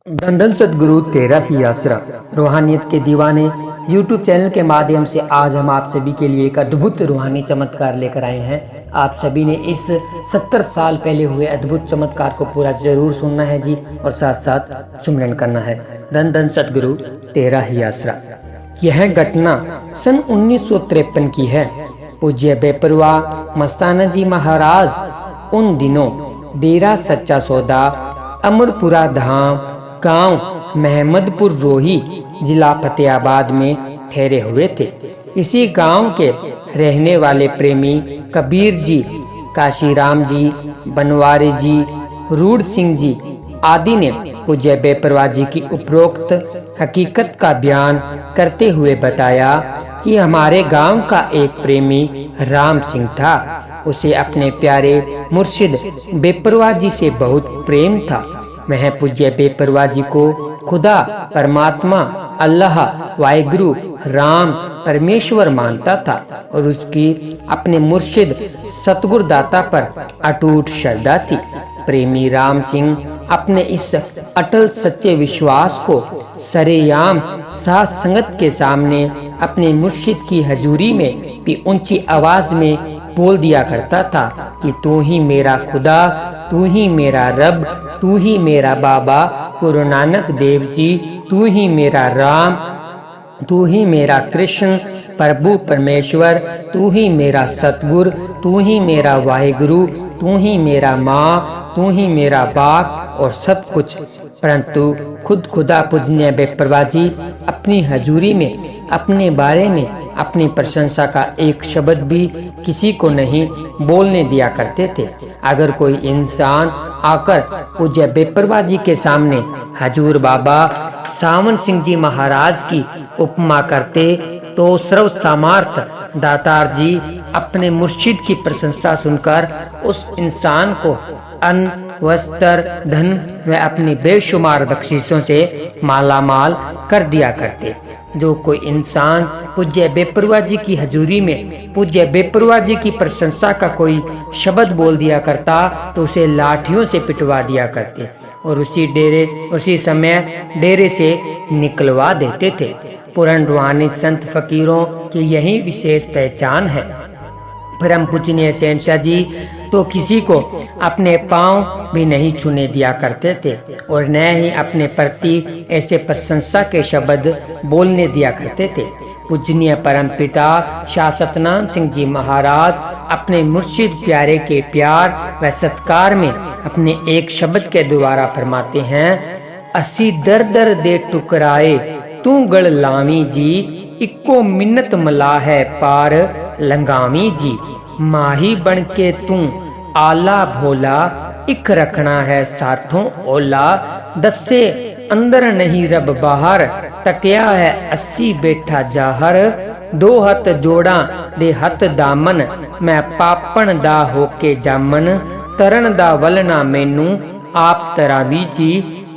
धन धन सदगुरु तेरा ही आसरा रूहानियत के दीवाने यूट्यूब चैनल के माध्यम से आज हम आप सभी के लिए एक अद्भुत रूहानी चमत्कार लेकर आए हैं। आप सभी ने इस 70 साल पहले हुए अद्भुत चमत्कार को पूरा जरूर सुनना है जी, और साथ साथ सुमिरन करना है। धन धन सदगुरु तेरा ही आसरा। यह घटना सन 1953 की है। पूज्य बेपरवाह मस्ताना जी महाराज उन दिनों डेरा सच्चा सौदा अमरपुरा धाम गांव महमदपुर रोही जिला फतेहाबाद में ठहरे हुए थे। इसी गांव के रहने वाले प्रेमी कबीर जी, काशीराम जी, बनवारी जी, रूड सिंह जी आदि ने पूज्य बेपरवाह जी की उपरोक्त हकीकत का बयान करते हुए बताया कि हमारे गांव का एक प्रेमी राम सिंह था। उसे अपने प्यारे मुर्शिद बेपरवाह जी से बहुत प्रेम था। वह पूज्य बेपरवाह जी को खुदा, परमात्मा, अल्लाह, वाहिगुरु, राम, परमेश्वर मानता था और उसकी अपने मुर्शिद सतगुरु दाता पर अटूट श्रद्धा थी। प्रेमी राम सिंह अपने इस अटल सच्चे विश्वास को सरेआम साथ संगत के सामने अपने मुर्शिद की हजूरी में भी ऊंची आवाज में बोल दिया करता था कि तू ही मेरा खुदा, तू ही मेरा रब, तू ही मेरा बाबा गुरु नानक देव जी, तू ही मेरा राम, तू ही मेरा कृष्ण प्रभु परमेश्वर, तू ही मेरा सतगुरु, तू ही मेरा वाहिगुरु, तू ही मेरा माँ, तू ही मेरा बाप और सब कुछ। परंतु खुद खुदा पूजनीय बेपरवाह जी अपनी हजूरी में अपने बारे में अपनी प्रशंसा का एक शब्द भी किसी को नहीं बोलने दिया करते थे। अगर कोई इंसान आकर पूज्य बेपरवाह जी के सामने हजूर बाबा सावन सिंह जी महाराज की उपमा करते तो सर्व सामर्थ दातार जी अपने मुर्शिद की प्रशंसा सुनकर उस इंसान को अन्न, वस्त्र, धन व अपनी बेशुमार बख्शिशों से मालामाल कर दिया करते। जो कोई इंसान पूज्य बेपरवाह जी की हजूरी में पूज्य बेपरवाह जी की प्रशंसा का कोई शब्द बोल दिया करता तो उसे लाठियों से पिटवा दिया करते और उसी समय डेरे से निकलवा देते थे। पुरान रूहानी संत फकीरों की यही विशेष पहचान है। परम पूजनीय शहंशाह जी तो किसी को अपने पांव भी नहीं छूने दिया करते थे और न ही अपने प्रति ऐसे प्रशंसा के शब्द बोलने दिया करते थे। पूजनीय परम पिता शाह सतनाम सिंह जी महाराज अपने मुर्शिद प्यारे के प्यार व सत्कार में अपने एक शब्द के द्वारा फरमाते हैं, असी दर दर दे टुकराए तू गढ़ लावी जी, इक्को मिन्नत मला है पार लंगावी जी, माही बन के तू आला भोला, इक रखना है साथों ओला, दसे अंदर नहीं रब बाहर, तकिया है 80 बैठा जाहर, दो हथ जोड़ा दे हथ दामन, मैं पापन दा होके जामन, तरन दा वलना मैनू आप तरावी जी,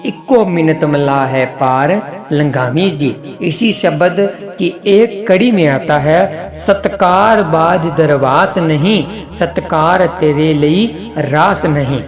इक्को मिनत मला है पार लंगावी जी। इसी शब्द की एक कड़ी में आता है, सत्कार बाज दरवास नहीं, सत्कार तेरे लई रास नहीं।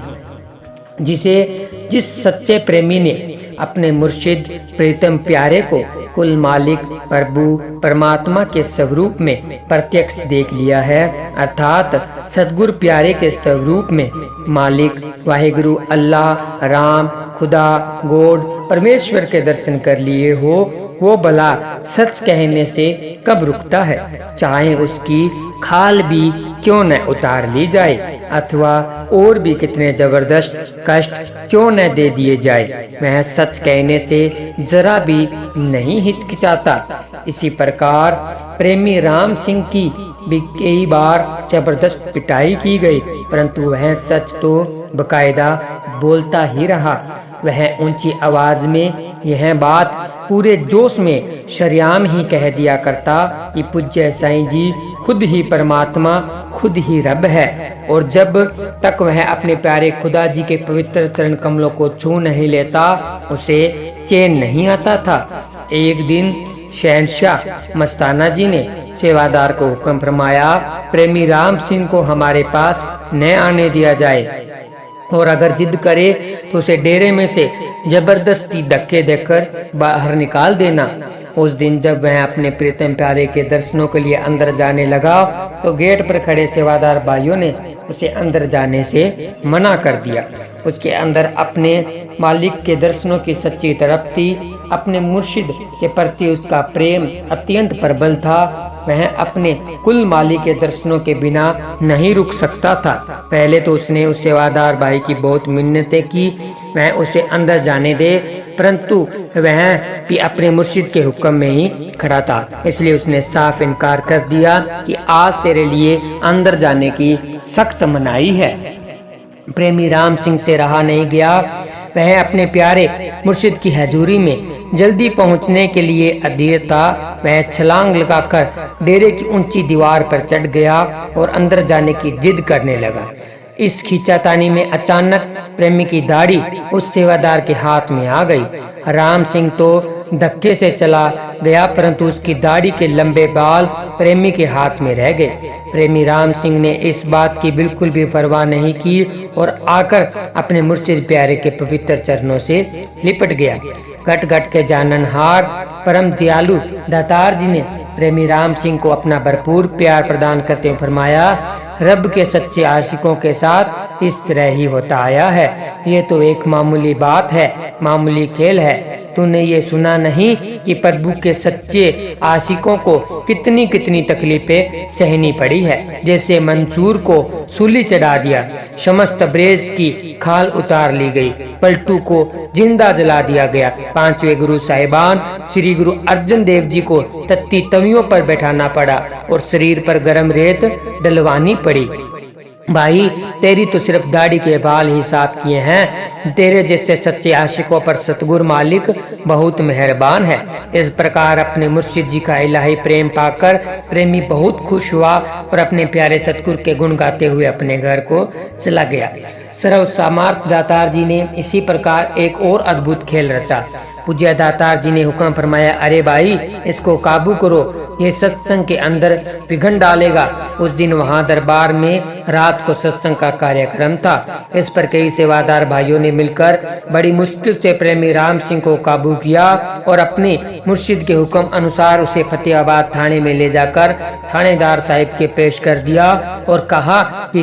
जिस सच्चे प्रेमी ने अपने मुर्शिद प्रीतम प्यारे को कुल मालिक प्रभु परमात्मा के स्वरूप में प्रत्यक्ष देख लिया है, अर्थात सदगुरु प्यारे के स्वरूप में मालिक वाहिगुरु अल्लाह, राम, खुदा, गॉड, परमेश्वर के दर्शन कर लिए हो, वो भला सच कहने से कब रुकता है, चाहे उसकी खाल भी क्यों न उतार ली जाए अथवा और भी कितने जबरदस्त कष्ट क्यों न दे दिए जाए, वह सच कहने से जरा भी नहीं हिचकिचाता। इसी प्रकार प्रेमी राम सिंह की भी कई बार जबरदस्त पिटाई की गई, परंतु वह सच तो बकायदा बोलता ही रहा। वह ऊंची आवाज में यह बात पूरे जोश में शर्याम ही कह दिया करता कि पूज्य साईं जी खुद ही परमात्मा, खुद ही रब है, और जब तक वह अपने प्यारे खुदा जी के पवित्र चरण कमलों को छू नहीं लेता उसे चैन नहीं आता था। एक दिन शहंशाह मस्ताना जी ने सेवादार को हुक्म फरमाया, प्रेमी राम सिंह को हमारे पास न आने दिया जाए। और अगर जिद करे तो उसे डेरे में से जबरदस्ती धक्के देकर बाहर निकाल देना। उस दिन जब वह अपने प्रीतम प्यारे के दर्शनों के लिए अंदर जाने लगा तो गेट पर खड़े सेवादार भाइयों ने उसे अंदर जाने से मना कर दिया। उसके अंदर अपने मालिक के दर्शनों की सच्ची तरफ थी। अपने मुर्शिद के प्रति उसका प्रेम अत्यंत प्रबल था। वह अपने कुल मालिक के दर्शनों के बिना नहीं रुक सकता था। पहले तो उसने उस सेवादार भाई की बहुत मिन्नतें की वह उसे अंदर जाने दे, परंतु वह भी अपने मुर्शिद के हुक्म में ही खड़ा था। इसलिए उसने साफ इनकार कर दिया कि आज तेरे लिए अंदर जाने की सख्त मनाही है। प्रेमी राम सिंह से रहा नहीं गया। वह अपने प्यारे मुर्शिद की हजूरी में जल्दी पहुंचने के लिए अधीर था। वह छलांग लगाकर डेरे की ऊंची दीवार पर चढ़ गया और अंदर जाने की जिद करने लगा। इस खींचातानी में अचानक प्रेमी की दाढ़ी उस सेवादार के हाथ में आ गई। राम सिंह तो धक्के से चला गया, परंतु उसकी दाढ़ी के लंबे बाल प्रेमी के हाथ में रह गए। प्रेमी राम सिंह ने इस बात की बिल्कुल भी परवाह नहीं की और आकर अपने मुर्शिद प्यारे के पवित्र चरणों से लिपट गया। घट घट के जाननहार परम दयालु दातार जी ने प्रेमी राम सिंह को अपना भरपूर प्यार प्रदान करते हुए फरमाया, रब के सच्चे आशिकों के साथ इस तरह ही होता आया है। ये तो एक मामूली बात है, मामूली खेल है। तूने ये सुना नहीं कि प्रभु के सच्चे आशिकों को कितनी कितनी तकलीफें सहनी पड़ी है। जैसे मंसूर को सूली चढ़ा दिया, समस्त ब्रेज की खाल उतार ली गई, पलटू को जिंदा जला दिया गया, पांचवें गुरु साहिबान श्री गुरु अर्जन देव जी को तत्ती तवियों पर बैठाना पड़ा और शरीर पर गर्म रेत डलवानी पड़ी। भाई तेरी तो सिर्फ दाढ़ी के बाल ही साफ किए हैं। तेरे जैसे सच्चे आशिकों पर सतगुरु मालिक बहुत मेहरबान है। इस प्रकार अपने मुर्शिद जी का इलाही प्रेम पाकर प्रेमी बहुत खुश हुआ और अपने प्यारे सतगुरु के गुण गाते हुए अपने घर को चला गया। सर्व सामर्थ दातार जी ने इसी प्रकार एक और अद्भुत खेल रचा। पूज्य दातार जी ने हुक्म फरमाया, अरे भाई इसको काबू करो, ये सत्संग के अंदर विघन डालेगा। उस दिन वहां दरबार में रात को सत्संग का कार्यक्रम था। इस पर कई सेवादार भाइयों ने मिलकर बड़ी मुश्किल से प्रेमी राम सिंह को काबू किया और अपने मुर्शिद के हुक्म अनुसार उसे फतेहाबाद थाने में ले जाकर थानेदार साहिब के पेश कर दिया और कहा कि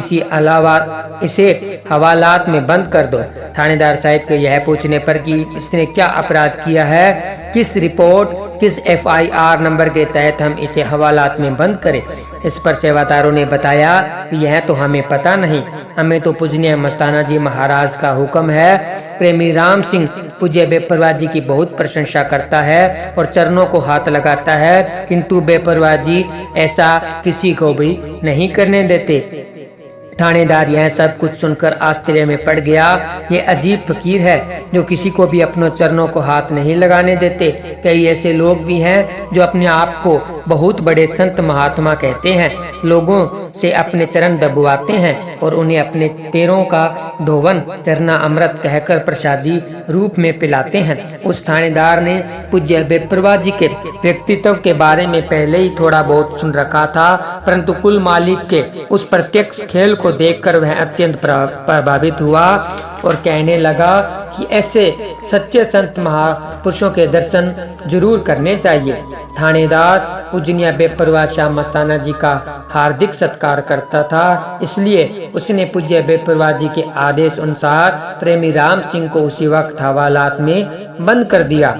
इसे हवालात में बंद कर दो। थानेदार साहिब के यह पूछने पर कि इसने क्या अपराध किया है, किस रिपोर्ट, किस FIR नंबर के तहत हम इसे हवालात में बंद करें, इस पर सेवादारों ने बताया कि यह तो हमें पता नहीं, हमें तो पूजनीय मस्ताना जी महाराज का हुक्म है। प्रेमी राम सिंह पूज्य बेपरवाह जी की बहुत प्रशंसा करता है और चरणों को हाथ लगाता है, किंतु बेपरवाह जी ऐसा किसी को भी नहीं करने देते। थानेदार यह सब कुछ सुनकर आश्चर्य में पड़ गया। ये अजीब फकीर है जो किसी को भी अपने चरणों को हाथ नहीं लगाने देते। कई ऐसे लोग भी हैं जो अपने आप को बहुत बड़े संत महात्मा कहते हैं, लोगों से अपने चरण दबवाते हैं और उन्हें अपने पैरों का धोवन चरना अमृत कहकर प्रसादी रूप में पिलाते हैं। उस थानेदार ने पूज्य बेपरवाह जी के व्यक्तित्व के बारे में पहले ही थोड़ा बहुत सुन रखा था, परंतु कुल मालिक के उस प्रत्यक्ष खेल को देखकर वह अत्यंत प्रभावित हुआ और कहने लगा कि ऐसे सच्चे संत महापुरुषों के दर्शन जरूर करने चाहिए। थानेदार पूजनीय बेपरवाह शाह मस्ताना जी का हार्दिक सत्कार करता था, इसलिए उसने पूज्य बेपरवाह जी के आदेश अनुसार प्रेमी राम सिंह को उसी वक्त हवालात में बंद कर दिया।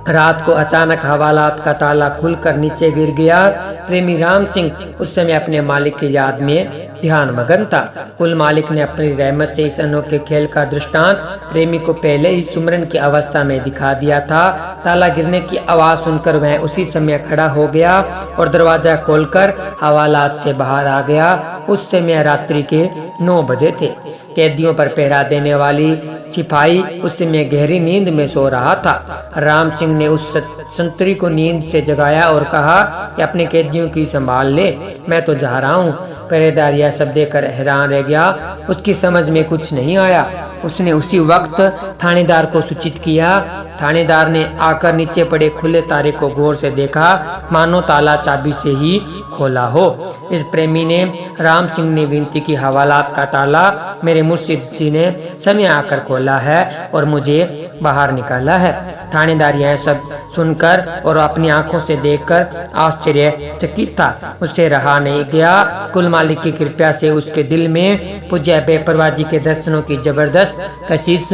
रात को अचानक हवालात का ताला खुलकर नीचे गिर गया। प्रेमी राम सिंह उस समय अपने मालिक की याद में ध्यान मगन था। कुल मालिक ने अपनी रहमत से इस अनोखे खेल का दृष्टांत प्रेमी को पहले ही सुमरन की अवस्था में दिखा दिया था। ताला गिरने की आवाज सुनकर वह उसी समय खड़ा हो गया और दरवाजा खोलकर हवालात से बाहर आ गया। उस समय रात्रि के 9 बजे थे। कैदियों पर पहरा देने वाली सिपाही उस समय गहरी नींद में सो रहा था। राम सिंह ने उस संतरी को नींद से जगाया और कहा कि अपने कैदियों की संभाल ले, मैं तो जा रहा हूँ। पहरेदार यह सब देखकर हैरान रह गया, उसकी समझ में कुछ नहीं आया। उसने उसी वक्त थानेदार को सूचित किया। थानेदार ने आकर नीचे पड़े खुले तारे को गौर से देखा, मानो ताला चाबी से ही खोला हो। इस प्रेमी ने राम सिंह ने विनती की, हवालात का ताला मेरे मुर्शिद जी ने समय आकर खोला है और मुझे बाहर निकाला है। थानेदार यह सब सुनकर और अपनी आंखों से देखकर आश्चर्यचकित था। उससे रहा नहीं गया। कुल मालिक की कृपा से उसके दिल में पूज्य बेपरवाह जी के दर्शनों की जबरदस्त कशिश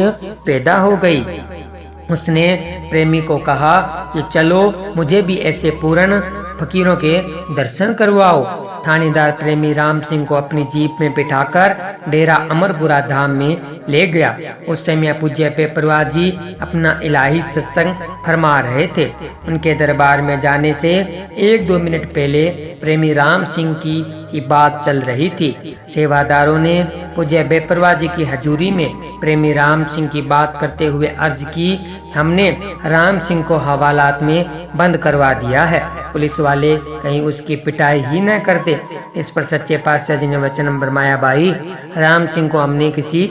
पैदा हो गई। उसने प्रेमी को कहा कि चलो मुझे भी ऐसे पूर्ण फकीरों के दर्शन करवाओ। थानेदार प्रेमी राम सिंह को अपनी जीप में बिठाकर डेरा अमरपुरा धाम में ले गया। उस समय पूज्य बेपरवाह जी अपना इलाही सत्संग फरमा रहे थे। उनके दरबार में जाने से 1-2 मिनट पहले प्रेमी राम सिंह की बात चल रही थी। सेवादारों ने पूज्य बेपरवाह जी की हजूरी में प्रेमी राम सिंह की बात करते हुए अर्ज की, हमने राम सिंह को हवालात में बंद करवा दिया है, पुलिस वाले कहीं उसकी पिटाई ही न करते। इस पर सच्चे पातशाह जी ने वचन फरमाया, भाई राम सिंह को हमने किसी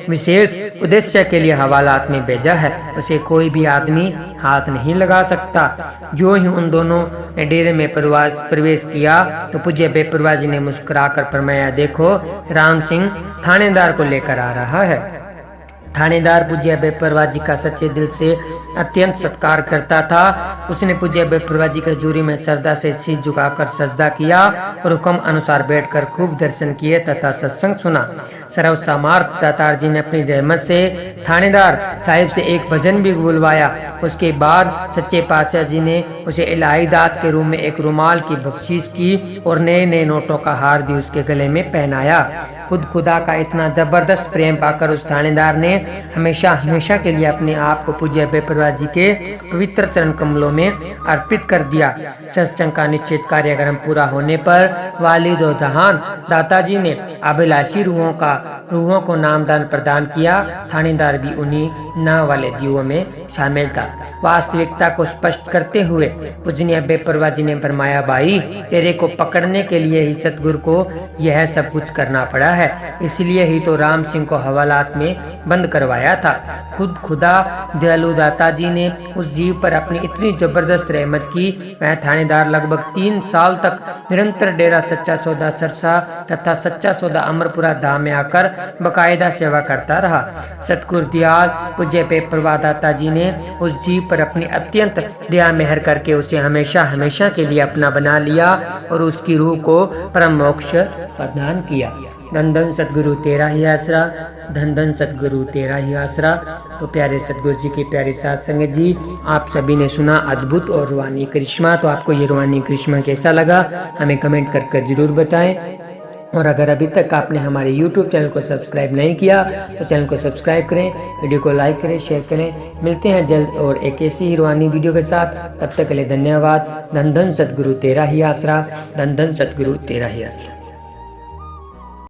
विशेष उद्देश्य के लिए हवालात में भेजा है, उसे कोई भी आदमी हाथ नहीं लगा सकता। जो ही उन दोनों ने डेरे में प्रवेश किया तो पूज्य बेपरवाह जी ने मुस्कुराकर फरमाया, देखो राम सिंह थानेदार को लेकर आ रहा है। थानेदार पूज्य बेपरवाह जी का सच्चे दिल से अत्यंत सत्कार करता था। उसने पूज्य बेपरवाह जी की हजूरी में श्रद्धा से शीश झुकाकर सजदा किया और हुक्म अनुसार बैठकर खूब दर्शन किए तथा सत्संग सुना। सर्व सामर्थ दातार जी ने अपनी रहमत से थानेदार साहिब से एक भजन भी बुलवाया। उसके बाद सच्चे पातशाह जी ने उसे इलाही दात के रूप में एक रुमाल की बख्शीश की और नए नए नोटों का हार भी उसके गले में पहनाया। खुद खुदा का इतना जबरदस्त प्रेम पाकर उस थानेदार ने हमेशा हमेशा के लिए अपने आप को पूज्य बेपरवाह जी के पवित्र चरण कमलों में अर्पित कर दिया। सत्संग का निश्चित कार्यक्रम पूरा होने पर वालिद और जहान दाताजी ने अभिलाषी रूहों को नामदान प्रदान किया। थानेदार भी उन्हीं नाम वाले जीवों में शामिल था। वास्तविकता को स्पष्ट करते हुए पूजनीय बेपरवाह जी ने फरमाया, भाई तेरे को पकड़ने के लिए ही सतगुरु को यह सब कुछ करना पड़ा है, इसलिए ही तो राम सिंह को हवालात में बंद करवाया था। खुद खुदा दयालु दाता जी ने उस जीव पर अपनी इतनी जबरदस्त रहमत की। वह थानेदार लगभग 3 साल तक निरंतर डेरा सच्चा सौदा सरसा तथा सच्चा सौदा अमरपुरा धाम में आकर बकायदा सेवा करता रहा। सतगुरु दयाल पूज्य बेपरवाह दाता जी ने उस जीव पर अपनी अत्यंत दया मेहर करके उसे हमेशा हमेशा के लिए अपना बना लिया और उसकी रूह को परम मोक्ष प्रदान किया। धन धन सतगुरु तेरा ही आसरा, धन धन सतगुरु तेरा ही आसरा। तो प्यारे सतगुरु जी की प्यारी साथ संगत जी, आप सभी ने सुना अद्भुत और रूहानी करिश्मा। तो आपको ये रूहानी करिश्मा कैसा लगा हमें कमेंट कर जरूर बताएं। और अगर अभी तक आपने हमारे YouTube चैनल को सब्सक्राइब नहीं किया तो चैनल को सब्सक्राइब करें, वीडियो को लाइक करें, शेयर करें। मिलते हैं जल्द और एक ऐसी ही रूहानी वीडियो के साथ। तब तक के लिए धन्यवाद। धन धन सतगुरु तेरा ही आसरा, धन धन सतगुरु तेरा ही आसरा।